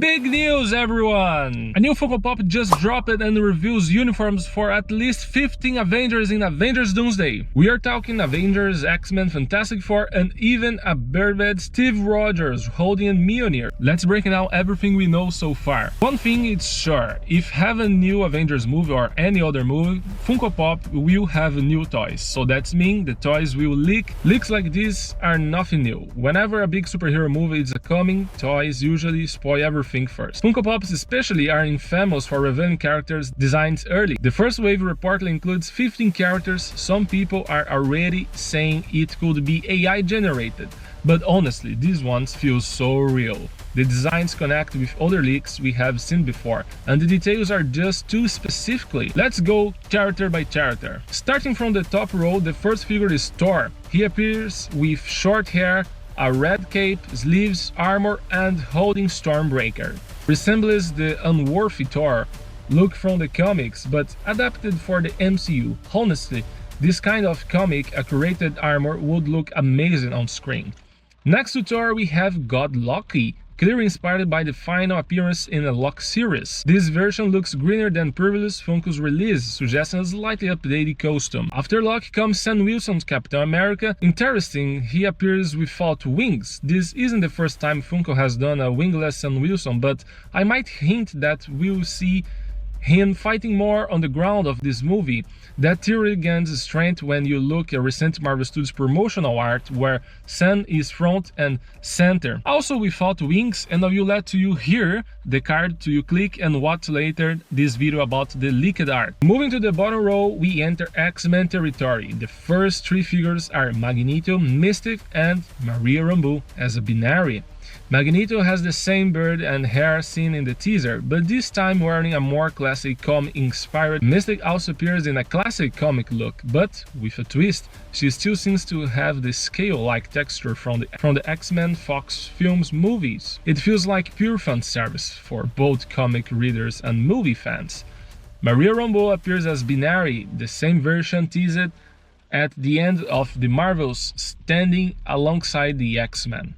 Big news, everyone! A new Funko Pop just dropped and reveals uniforms for at least 15 Avengers in Avengers Doomsday. We are talking Avengers, X-Men, Fantastic Four, and even a bearded Steve Rogers holding a Mjolnir. Let's break down everything we know so far. One thing is sure, if have a new Avengers movie or any other movie, Funko Pop will have new toys. So that means the toys will leak. Leaks like this are nothing new. Whenever a big superhero movie is coming, toys usually spoil everything first. Funko Pops especially are infamous for revealing characters' designs early. The first wave reportedly includes 15 characters. Some people are already saying it could be AI generated, but honestly, these ones feel so real. The designs connect with other leaks we have seen before, and the details are just too specifically. Let's go character by character. Starting from the top row, the first figure is Thor. He appears with short hair, a red cape, sleeves, armor, and holding Stormbreaker. Resembles the unworthy Thor look from the comics, but adapted for the MCU. Honestly, this kind of comic accurate armor would look amazing on screen. Next to Thor, we have God Loki, clearly inspired by the final appearance in the Loki series. This version looks greener than previous Funko's release, suggesting a slightly updated costume. After Loki comes Sam Wilson's Captain America. Interesting, he appears without wings. This isn't the first time Funko has done a wingless Sam Wilson, but I might hint that we'll see him fighting more on the ground of this movie. That theory gains strength when you look at recent Marvel Studios promotional art where Sam is front and center, also without wings, and I will let you hear the card to you click and watch later this video about the leaked art. Moving to the bottom row, we enter X-Men territory. The first three figures are Magneto, Mystic, and Maria Rambeau as a binary. Magneto has the same beard and hair seen in the teaser, but this time wearing a more classic comic-inspired. Mystic also appears in a classic comic look, but with a twist. She still seems to have the scale-like texture from the X-Men Fox Films movies. It feels like pure fan service for both comic readers and movie fans. Maria Rambeau appears as binary, the same version teased at the end of the Marvels, standing alongside the X-Men.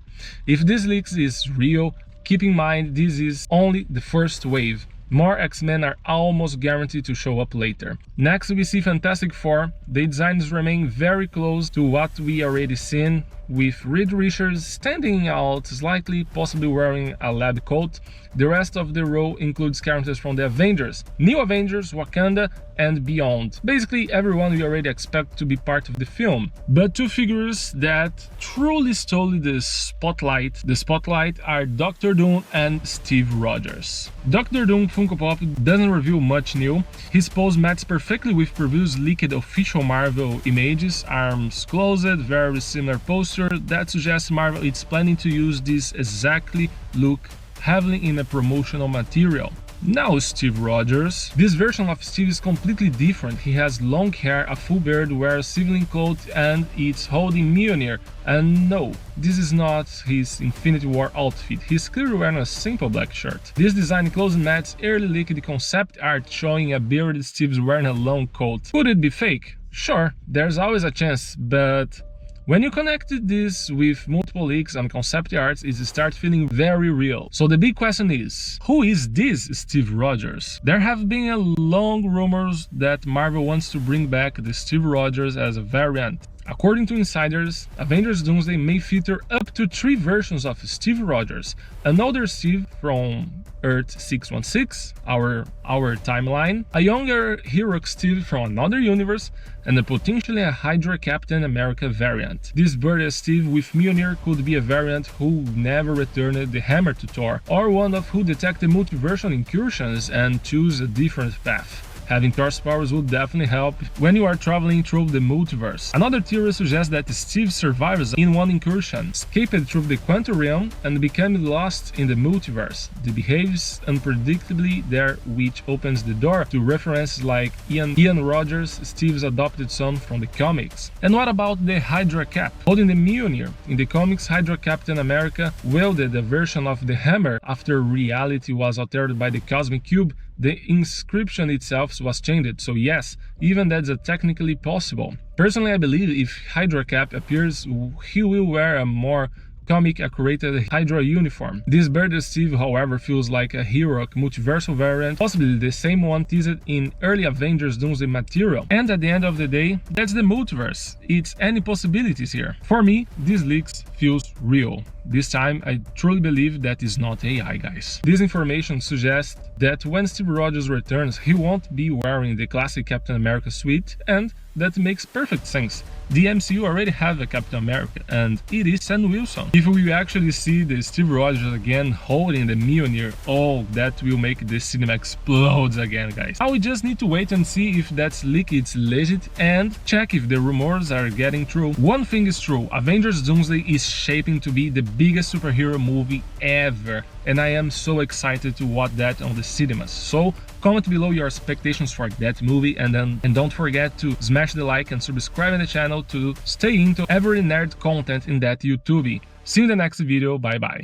If this leak is real, keep in mind this is only the first wave. More X-Men are almost guaranteed to show up later. Next we see Fantastic Four. The designs remain very close to what we already seen, with Reed Richards standing out slightly, possibly wearing a lab coat. The rest of the row includes characters from the Avengers, New Avengers, Wakanda, and beyond. Basically everyone we already expect to be part of the film. But two figures that truly stole the spotlight are Dr. Doom and Steve Rogers. Dr. Doom Funko Pop doesn't reveal much new. His pose matches perfectly with previous leaked official Marvel images, arms closed, very similar poster that suggests Marvel is planning to use this exactly look heavily in a promotional material. Now Steve Rogers. This version of Steve is completely different. He has long hair, a full beard, wears civilian clothes, and is holding Mjolnir. And no, this is not his Infinity War outfit. He's clearly wearing a simple black shirt. This design closely matches early leaked concept art showing a bearded Steve wearing a long coat. Could it be fake? Sure, there's always a chance, but when you connected this with multiple leaks and concept arts, it starts feeling very real. So the big question is, who is this Steve Rogers? There have been long rumors that Marvel wants to bring back the Steve Rogers as a variant. According to insiders, Avengers Doomsday may feature up to 3 versions of Steve Rogers. Another Steve from Earth 616, our timeline, a younger heroic Steve from another universe, and potentially a Hydra Captain America variant. This bearded Steve with Mjolnir could be a variant who never returned the hammer to Thor, or one of who detected multiversal incursions and choose a different path. Having Thor's powers would definitely help when you are traveling through the multiverse. Another theory suggests that Steve survives in one incursion, escaped through the quantum realm, and became lost in the multiverse. He behaves unpredictably there, which opens the door to references like Ian Rogers, Steve's adopted son from the comics. And what about the Hydra Cap? Holding the Mjolnir. In the comics, Hydra Captain America wielded a version of the hammer after reality was altered by the Cosmic Cube. The inscription itself was changed, so yes, even that's technically possible. Personally, I believe if Hydra Cap appears, he will wear a more comic accurate Hydra uniform. This Bird Steve, however, feels like a heroic multiversal variant, possibly the same one teased in early Avengers Doomsday material. And at the end of the day, that's the multiverse. It's any possibilities here. For me, this leaks feels real. This time, I truly believe that is not AI, guys. This information suggests that when Steve Rogers returns, he won't be wearing the classic Captain America suit, and that makes perfect sense. The MCU already have a Captain America, and it is Sam Wilson. If we actually see the Steve Rogers again holding the Mjolnir, oh, that will make the cinema explode again, guys. Now we just need to wait and see if that leak is legit and check if the rumors are getting true. One thing is true, Avengers Doomsday is shaping to be the biggest superhero movie ever, and I am so excited to watch that on the cinemas. So comment below your expectations for that movie, and don't forget to smash the like and subscribe in the channel to stay into every nerd content in that YouTube. See you in the next video, bye bye.